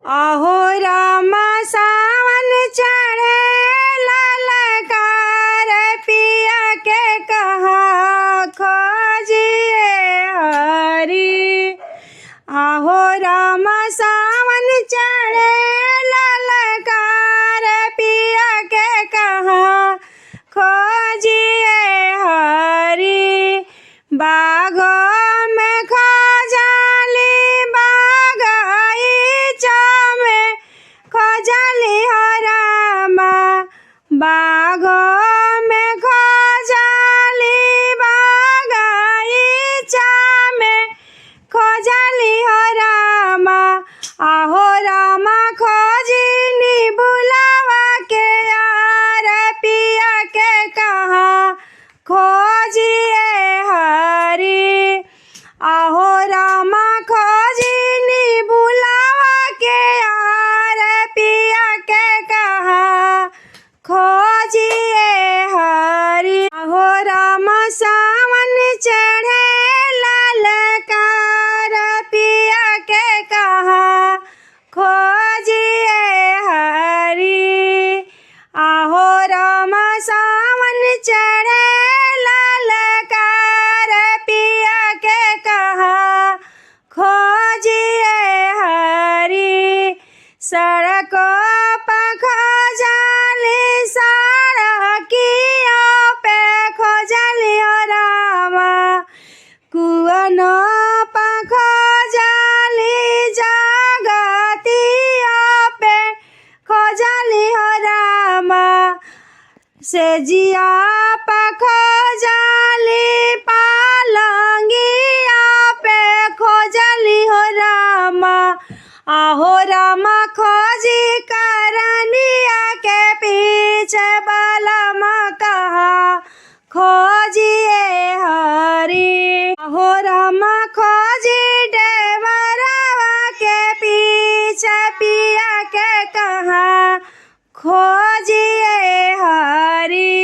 आहो राम सावन चढ़े ललकार पिया के कहा खोजिए हरि। आहो राम सावन चढ़े ललकार पिया के कहा खोजिए हरि। बागों में खोजली बागीचा में खोजली हो रामा। बागों में खोजली बागीचा में खोजली हो रामा। आहो रामा खोजिनी बुलावा के यार पिया के कहा खोजिए हरि। आहो रामा खोजिनी बुलावा के यार पिया के कहा खोजिए हरि। आहो रामा सावन चढ़े ललकार पिया के कहा खोजिए हरि। आहो रामा सावन चढ़े ललकार पिया के कहा खोजिए हरि। सड़कों पर खोजली सड़कियों पे खोजली हो रामा। कुआनों पर खोजली जगतियों पे खोजली हो रामा। सेजिया पर खोजली पालंगिया पे खोजली हो रामा। आहो रामा खोजी करनिया के पीछे बलमा कहा खोजिए हरि। आहो रामा खोजी डेवरवा के पीछे पिया के कहा खोजिए हरि।